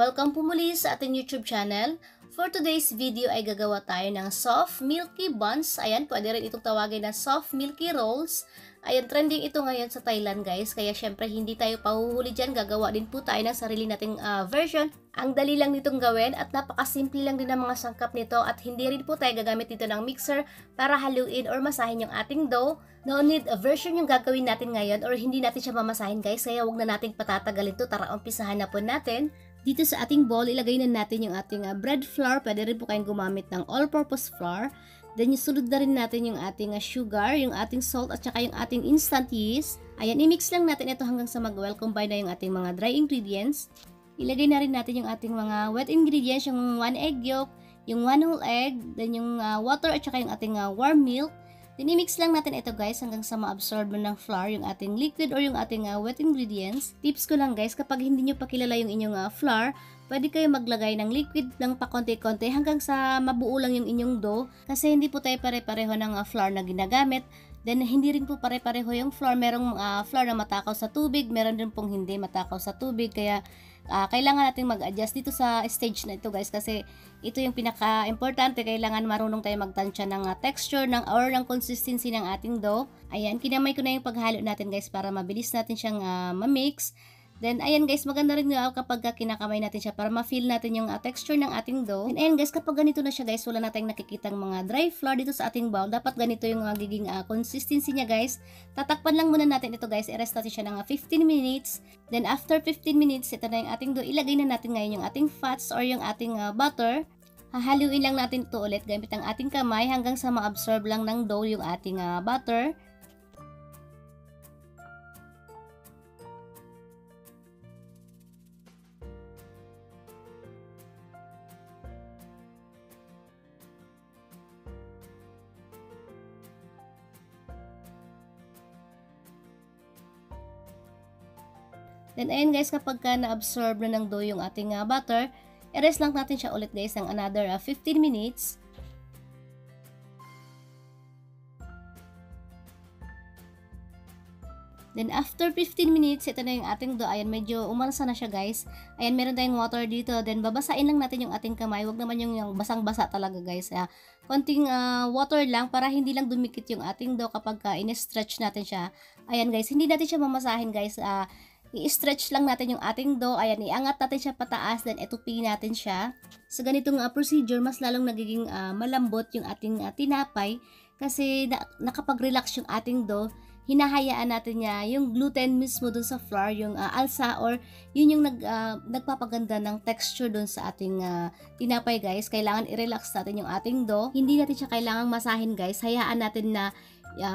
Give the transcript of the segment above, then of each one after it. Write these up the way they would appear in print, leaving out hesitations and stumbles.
Welcome po muli sa ating YouTube channel. For today's video ay gagawa tayo ng soft milky buns. Ayan, pwede rin itong tawagin na soft milky rolls. Ayan, trending ito ngayon sa Thailand guys. Kaya syempre hindi tayo pahuhuli dyan. Gagawa din po tayo ng sarili nating version. Ang dali lang nitong gawin at napakasimple lang din ang mga sangkap nito. At hindi rin po tayo gagamit dito ng mixer para haluin or masahin yung ating dough. No need a version yung gagawin natin ngayon or hindi natin siya mamasahin guys. Kaya wag na nating patatagalin to. Tara, umpisahan na po natin. Dito sa ating bowl, ilagay na natin yung ating bread flour. Pwede rin po kayong gumamit ng all-purpose flour. Then, sunod na rin natin yung ating sugar, yung ating salt, at saka yung ating instant yeast. Ayan, i-mix lang natin ito hanggang sa mag-well combine na yung ating mga dry ingredients. Ilagay na rin natin yung ating mga wet ingredients, yung 1 egg yolk, yung 1 whole egg, then yung water, at saka yung ating warm milk. Then, i-mix lang natin ito guys hanggang sa ma-absorb ng flour yung ating liquid or yung ating wet ingredients. Tips ko lang guys, kapag hindi nyo pa kilala yung inyong flour, pwede kayo maglagay ng liquid ng pakonti-konti hanggang sa mabuo lang yung inyong dough. Kasi hindi po tayo pare-pareho ng flour na ginagamit. Then, hindi rin po pare-pareho yung flour. Merong flour na matakaw sa tubig, meron din pong hindi matakaw sa tubig. Kaya, kailangan natin mag-adjust dito sa stage na ito guys. Kasi, ito yung pinaka-importante. Kailangan marunong tayo magtansya ng texture or ng consistency ng ating dough. Ayan, kinamay ko na yung paghalo natin guys para mabilis natin siyang ma-mix. Then, ayan guys, maganda rin kapag kinakamay natin siya para ma-feel natin yung texture ng ating dough. And ayan guys, kapag ganito na siya guys, wala na tayong nakikitang mga dry flour dito sa ating bowl. Dapat ganito yung magiging consistency niya guys. Tatakpan lang muna natin ito guys. I-rest natin siya ng 15 minutes. Then, after 15 minutes, ito na yung ating dough. Ilagay na natin ngayon yung ating fats or yung ating butter. Hahaluin lang natin ito ulit gamit ang ating kamay hanggang sa ma-absorb lang ng dough yung ating butter. Then, ayun guys, kapag na-absorb na ng dough yung ating butter, i-rest lang natin siya ulit guys ng another 15 minutes. Then, after 15 minutes, ito na yung ating dough. Ayan, medyo umalsa na siya guys. Ayan, meron tayong water dito. Then, babasain lang natin yung ating kamay. Huwag naman yung basang-basa talaga guys. Konting water lang para hindi lang dumikit yung ating dough kapag in-stretch natin siya. Ayan guys, hindi natin siya mamasahin guys. I-stretch lang natin yung ating dough. Ayan, iangat natin siya pataas, then itupin natin siya. Sa ganitong procedure, mas lalong nagiging malambot yung ating tinapay kasi nakapag-relax yung ating dough. Hinahayaan natin niya yung gluten mismo dun sa flour, yung alsa or yun yung nagpapaganda ng texture dun sa ating tinapay guys. Kailangan i-relax natin yung ating dough. Hindi natin siya kailangang masahin guys. Hayaan natin na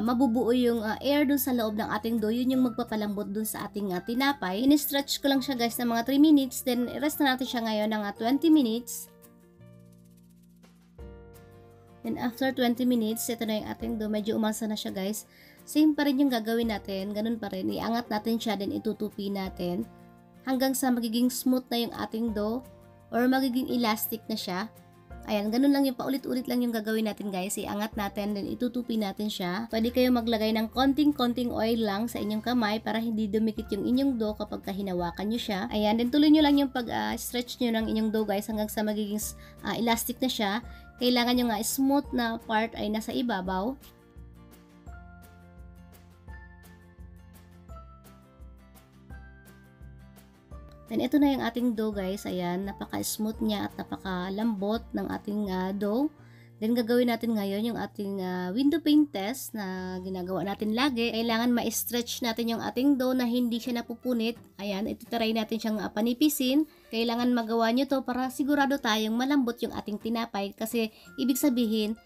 mabubuo yung air dun sa loob ng ating dough. Yun yung magpapalambot dun sa ating tinapay. In-stretch ko lang siya guys ng mga 3 minutes. Then, rest na natin siya ngayon ng 20 minutes. Then, after 20 minutes, ito na yung ating dough. Medyo umalsa na siya guys. Same pa rin yung gagawin natin. Ganun pa rin. Iangat natin siya, then itutupi natin. Hanggang sa magiging smooth na yung ating dough. Or magiging elastic na siya. Ayan, ganun lang yung paulit-ulit lang yung gagawin natin guys. Iangat natin, then itutupi natin siya. Pwede kayo maglagay ng konting-konting oil lang sa inyong kamay para hindi dumikit yung inyong dough kapag hinawakan nyo siya. Ayan, then tuloy nyo lang yung pag-stretch nyo ng inyong dough guys hanggang sa magiging elastic na siya. Kailangan yung smooth na part ay nasa ibabaw. Then, ito na yung ating dough guys. Ayan, napaka-smooth niya at napaka-lambot ng ating dough. Then, gagawin natin ngayon yung ating window pane test na ginagawa natin lagi. Kailangan ma-stretch natin yung ating dough na hindi siya napupunit. Ayan, ititry natin siyang panipisin. Kailangan magawa nyo to para sigurado tayong malambot yung ating tinapay. Kasi, ibig sabihin,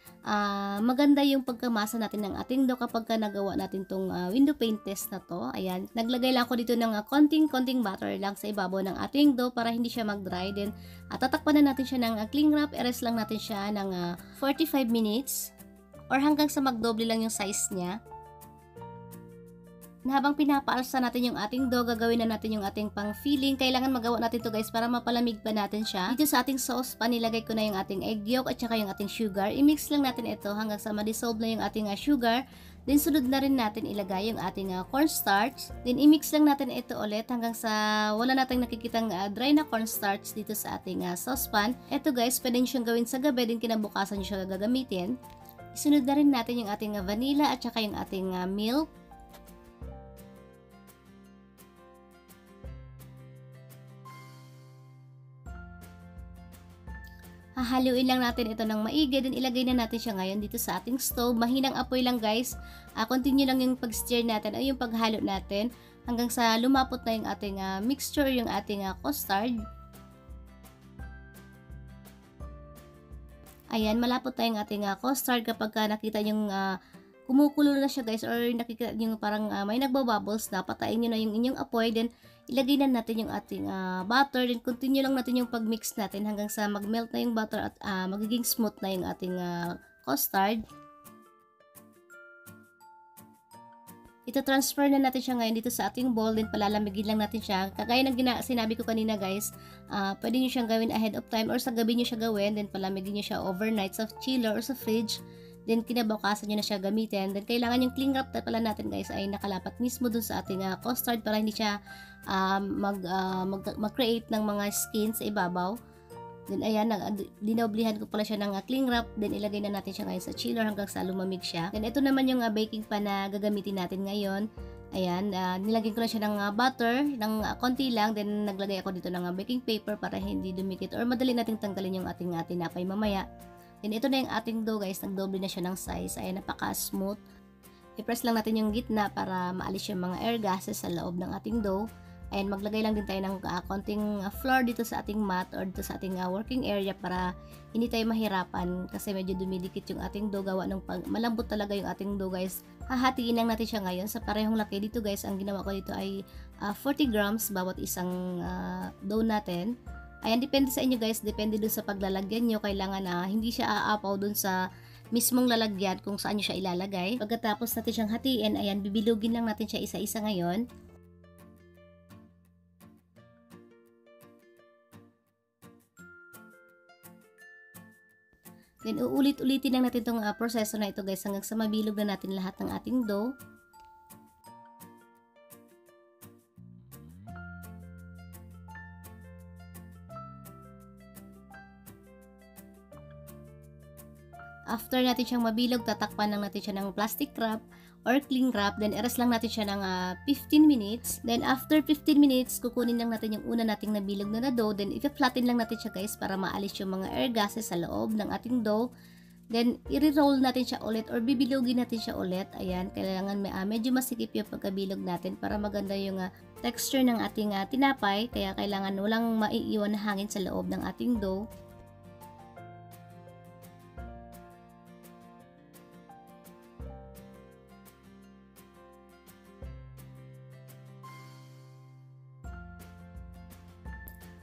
maganda yung pagkamasa natin ng ating dough kapag nagawa natin tong window pane test na to. Ayan, naglagay lang ako dito ng konting butter lang sa ibabaw ng ating dough para hindi siya mag-dry. Then, tatakpan na natin siya ng cling wrap. I-rest lang natin siya ng 45 minutes or hanggang sa magdoble lang yung size niya. Habang pinapaalsa natin yung ating dough, gagawin na natin yung ating pang-filling. Kailangan magawa natin to guys para mapalamig pa natin siya. Dito sa ating sauce pan, nilagay ko na yung ating egg yolk at saka yung ating sugar. I-mix lang natin ito hanggang sa ma-dissolve na yung ating sugar. Then sunod na rin natin ilagay yung ating cornstarch. Then i-mix lang natin ito ulit hanggang sa wala nating nakikitang dry na cornstarch dito sa ating saucepan. Ito guys, pwede nyo siyang gawin sa gabi, din kinabukasan nyo siya gagamitin. Isunod na rin natin yung ating vanilla at saka yung ating milk. Hahaluin lang natin ito ng maigi, then ilagay na natin siya ngayon dito sa ating stove. Mahinang apoy lang guys. Continue lang yung pag-stir natin o yung paghalo natin hanggang sa lumapot na yung ating mixture, yung ating custard. Ayan, malapot na yung ating custard. Kapag nakita yung kumukulo na siya guys, or nakikita nyo parang may nagbabubbles na, patayin nyo na yung inyong apoy, then ilagay na natin yung ating butter, then continue lang natin yung pag-mix natin hanggang sa mag-melt na yung butter at magiging smooth na yung ating custard. Ito-transfer na natin siya ngayon dito sa ating bowl, then palalamigin lang natin siya. Kagaya ng sinabi ko kanina guys, pwede nyo siyang gawin ahead of time or sa gabi nyo siya gawin, then palamigin nyo siya overnight sa chiller or sa fridge. Then kinabukasan nyo na siya gamitin. Then kailangan yung cling wrap pala natin guys ay nakalapat mismo dun sa ating custard para hindi siya mag-create ng mga skin sa ibabaw. Then ayan, dinoblihan ko pala siya ng cling wrap. Then ilagay na natin siya ngayon sa chiller hanggang sa lumamig siya. Then ito naman yung baking pan na gagamitin natin ngayon. Ayan, nilagyan ko na siya ng butter, ng konti lang. Then naglagay ako dito ng baking paper para hindi dumikit or madali nating tanggalin yung ating tinapay mamaya. Then ito na yung ating dough guys, nagdoble na siya ng size. Ayan, napaka-smooth. I-press lang natin yung gitna para maalis yung mga air gases sa loob ng ating dough. Ayan, maglagay lang din tayo ng konting flour dito sa ating mat or dito sa ating working area para hindi tayo mahirapan kasi medyo dumidikit yung ating dough gawa ng malambot talaga yung ating dough guys. Hahatiin lang natin siya ngayon sa parehong laki. Dito guys, ang ginawa ko dito ay 40 grams bawat isang dough natin. Ayan, depende sa inyo guys, depende dun sa paglalagyan nyo. Kailangan hindi siya aapaw dun sa mismong lalagyan kung saan nyo siya ilalagay. Pagkatapos natin siyang hatiin, ayan, bibilugin lang natin siya isa-isa ngayon. Then uulit-ulitin lang natin itong proseso na ito guys hanggang sa mabilog na natin lahat ng ating dough. After natin siyang mabilog, tatakpan lang natin siya ng plastic wrap or cling wrap. Then, i-rest lang natin siya ng 15 minutes. Then, after 15 minutes, kukunin lang natin yung una nating nabilog na dough. Then, i-flatten lang natin siya guys para maalis yung mga air gases sa loob ng ating dough. Then, i-roll natin siya ulit or bibilogin natin siya ulit. Ayan, kailangan medyo masikip yung pagkabilog natin para maganda yung texture ng ating tinapay. Kaya kailangan walang maiiwan na hangin sa loob ng ating dough.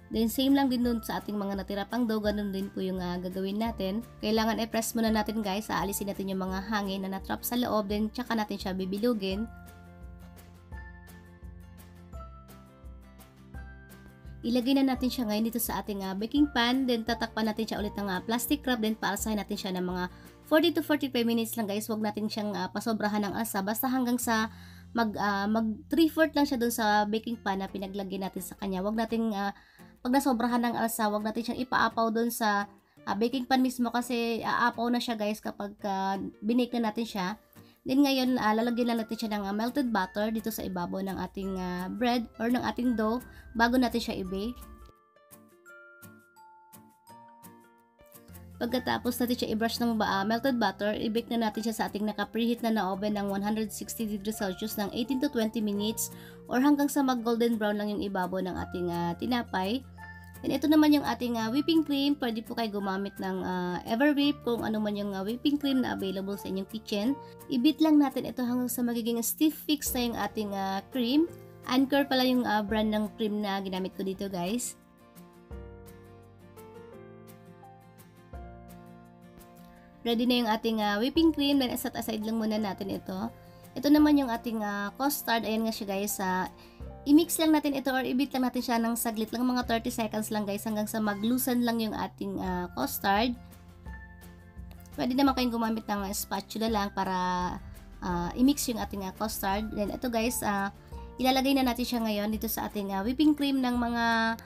Then same lang din dun sa ating mga natira pang dough, ganun din po yung gagawin natin. Kailangan i-press muna natin guys, aalisin natin yung mga hangin na natrap sa loob, then tsaka natin siya bibilugin. Ilagay na natin siya ngayon dito sa ating baking pan, then tatakpan natin siya ulit ng plastic wrap, then paasahin natin siya ng mga 40 to 45 minutes lang guys. Huwag natin siyang pasobrahan ng asa, basta hanggang sa mag 3/4 lang siya dun sa baking pan na pinaglagay natin sa kanya. Huwag nating pag nasobrahan ng alsa, wag natin siyang ipaapaw doon sa baking pan mismo kasi aapaw na siya guys kapag binake na natin siya. Then ngayon, lalagyan lang natin siya ng melted butter dito sa ibabaw ng ating bread or ng ating dough bago natin siya i-bake. Pagkatapos natin siya i-brush ng melted butter, i-bake na natin siya sa ating naka-preheat na oven ng 160 degrees Celsius ng 18 to 20 minutes or hanggang sa mag-golden brown lang yung ibabaw ng ating tinapay. And ito naman yung ating whipping cream. Pwede po kayo gumamit ng Everwhip kung ano man yung whipping cream na available sa inyong kitchen. I-beat lang natin ito hanggang sa magiging stiff fix na yung ating cream. Anchor pala yung brand ng cream na ginamit ko dito guys. Ready na yung ating whipping cream. Then set aside lang muna natin ito. Ito naman yung ating custard. Ayan nga siya guys. I-mix lang natin ito or i-beat lang natin siya ng saglit lang, mga 30 seconds lang guys hanggang sa mag-loosen lang yung ating custard. Pwede naman kayong gumamit ng spatula lang para i-mix yung ating custard. Then ito guys, ilalagay na natin siya ngayon dito sa ating whipping cream ng mga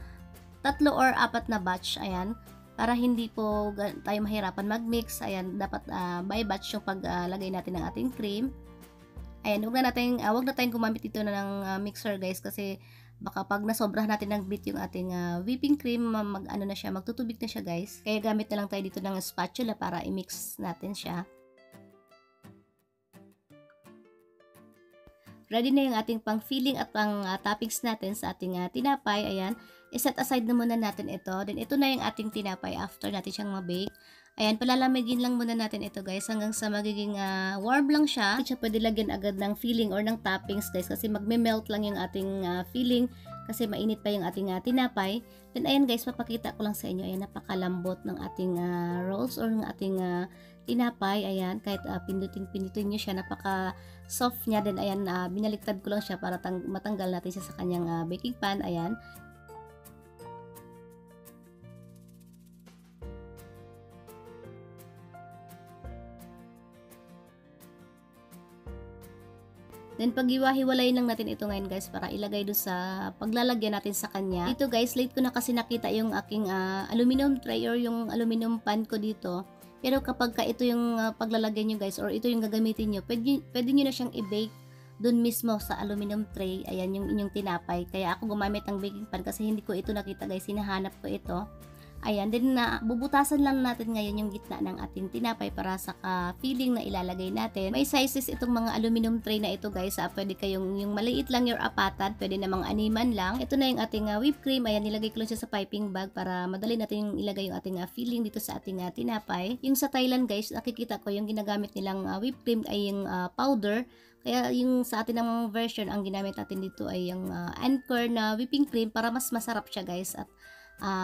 3 or 4 na batch. Ayan. Para hindi po tayo mahirapan mag-mix. Ayan, dapat by batch yung paglagay natin ng ating cream. Ayan, wag na tayong gumamit dito na ng mixer guys, kasi baka pag nasobrahan natin ng bit yung ating whipping cream, magtutubig na siya guys. Kaya gamit na lang tayo dito ng spatula para i-mix natin siya. Ready na yung ating pang filling at pang toppings natin sa ating tinapay. Ayan, iset aside na muna natin ito. Then ito na yung ating tinapay after natin siyang mabake. Ayan, palalamigin lang muna natin ito guys hanggang sa magiging warm lang siya. Hindi siya pwede lagyan agad ng filling or ng toppings guys, kasi magme-melt lang yung ating filling kasi mainit pa yung ating tinapay. Then ayan guys, papakita ko lang sa inyo. Ayan, napakalambot ng ating rolls or ng ating tinapay. Ayan, kahit pindutin nyo siya, napaka soft niya. Then ayan, binaliktad ko lang siya para matanggal natin siya sa kanyang baking pan. Ayan. Then paghiwa-hiwalayin lang natin ito ngayon guys para ilagay doon sa paglalagyan natin sa kanya. Dito guys, late ko na kasi nakita yung aking aluminum tray or yung aluminum pan ko dito. Pero kapag ito yung paglalagyan nyo guys or ito yung gagamitin nyo, pwede nyo na siyang i-bake doon mismo sa aluminum tray. Ayan yung inyong tinapay. Kaya ako gumamit ng baking pan kasi hindi ko ito nakita guys, hinahanap ko ito. Ayan, then bubutasan lang natin ngayon yung gitna ng ating tinapay para sa filling na ilalagay natin. May sizes itong mga aluminum tray na ito guys. Pwede kayong yung maliit lang yung apatan, pwede namang animan lang. Ito na yung ating whipped cream. Ayan, nilagay ko lang siya sa piping bag para madali natin yung ilagay yung ating filling dito sa ating tinapay. Yung sa Thailand guys, nakikita ko yung ginagamit nilang whipped cream ay yung powder. Kaya yung sa atin ng version, ang ginamit natin dito ay yung Anchor na whipping cream para mas masarap siya guys at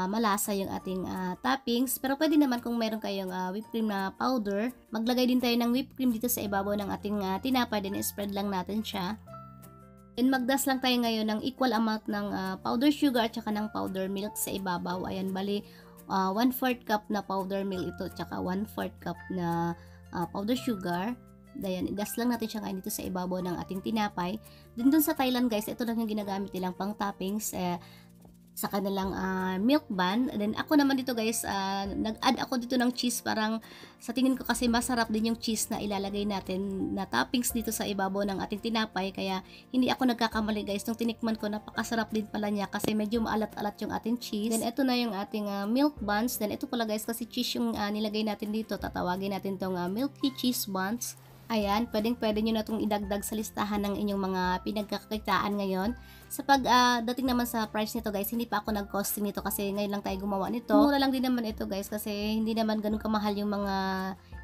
malasa yung ating toppings. Pero pwede naman kung meron kayong whipped cream na powder, maglagay din tayo ng whipped cream dito sa ibabaw ng ating tinapay, then spread lang natin siya. And magdas lang tayo ngayon ng equal amount ng powder sugar at saka ng powder milk sa ibabaw. Ayan, bali 1/4 cup na powder milk ito at saka 1/4 cup na powder sugar. Ayan, idas lang natin siya ngayon dito sa ibabaw ng ating tinapay. Din dun sa Thailand guys, ito lang yung ginagamit nilang pang toppings sa kanilang milk bun. Then ako naman dito guys, nag-add ako dito ng cheese. Parang sa tingin ko kasi masarap din yung cheese na ilalagay natin na toppings dito sa ibabaw ng ating tinapay. Kaya hindi ako nagkakamali guys. Nung tinikman ko, napakasarap din pala niya kasi medyo maalat-alat yung ating cheese. Then ito na yung ating milk buns. Then ito pala guys, kasi cheese yung nilagay natin dito. Tatawagin natin itong milky cheese buns. Ayan, pwede nyo na itong idagdag sa listahan ng inyong mga pinagkakakitaan ngayon. Sa dating naman sa price nito guys, hindi pa ako nag-costing nito kasi ngayon lang tayo gumawa nito. Mura lang din naman ito guys kasi hindi naman ganun kamahal yung mga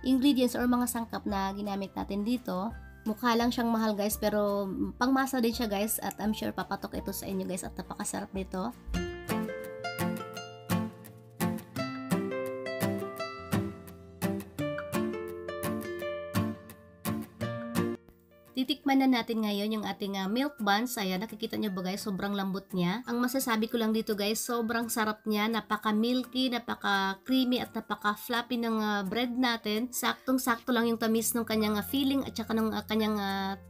ingredients or mga sangkap na ginamit natin dito. Mukha lang siyang mahal guys, pero pangmasa din siya guys at I'm sure papatok ito sa inyo guys at napakasarap nito. Titikman na natin ngayon yung ating milk buns. Ayan, nakikita nyo ba guys, sobrang lambot niya. Ang masasabi ko lang dito guys, sobrang sarap niya. Napaka-milky, napaka-creamy at napaka-fluffy ng bread natin. Saktong-sakto lang yung tamis ng kanyang filling at saka ng kanyang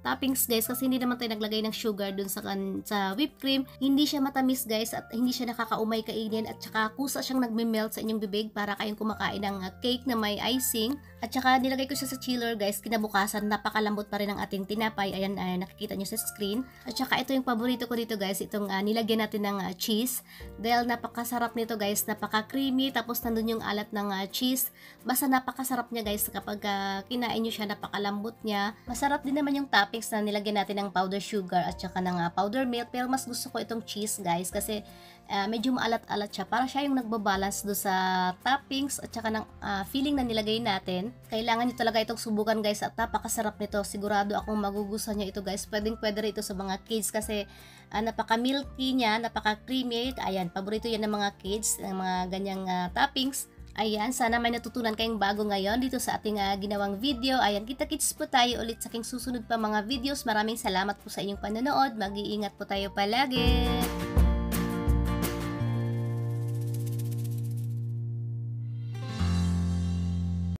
toppings guys. Kasi hindi naman tayo naglagay ng sugar dun sa whipped cream. Hindi siya matamis guys at hindi siya nakakaumay kainin. At saka kusa siyang nagme-melt sa inyong bibig para kayong kumakain ng cake na may icing. At saka nilagay ko siya sa chiller guys. Kinabukasan, napakalambot pa rin ang ating tinapay. Ayan, nakikita nyo sa screen. At saka ito yung paborito ko dito guys, itong nilagyan natin ng cheese. Dahil napakasarap nito guys, napaka-creamy, tapos nandun yung alat ng cheese. Basta napakasarap niya guys kapag kinain nyo siya, napakalambot niya. Masarap din naman yung toppings na nilagyan natin ng powder sugar at saka ng powder milk. Pero mas gusto ko itong cheese guys kasi medyo maalat-alat siya. Para siya yung nagbabalance do sa toppings at saka ng filling na nilagay natin. Kailangan nyo talaga itong subukan guys at napakasarap nito. Sigurado akong magugustuhan nyo ito guys. Pwede rin ito sa mga kids kasi napaka-milky niya, napaka-creamy. Ayan, paborito yan ng mga kids, ng mga ganyang toppings. Ayan, sana may natutunan kayong bago ngayon dito sa ating ginawang video. Ayan, kita-kits po tayo ulit sa aking susunod pa mga videos. Maraming salamat po sa inyong panonood. Mag-iingat po tayo palagi.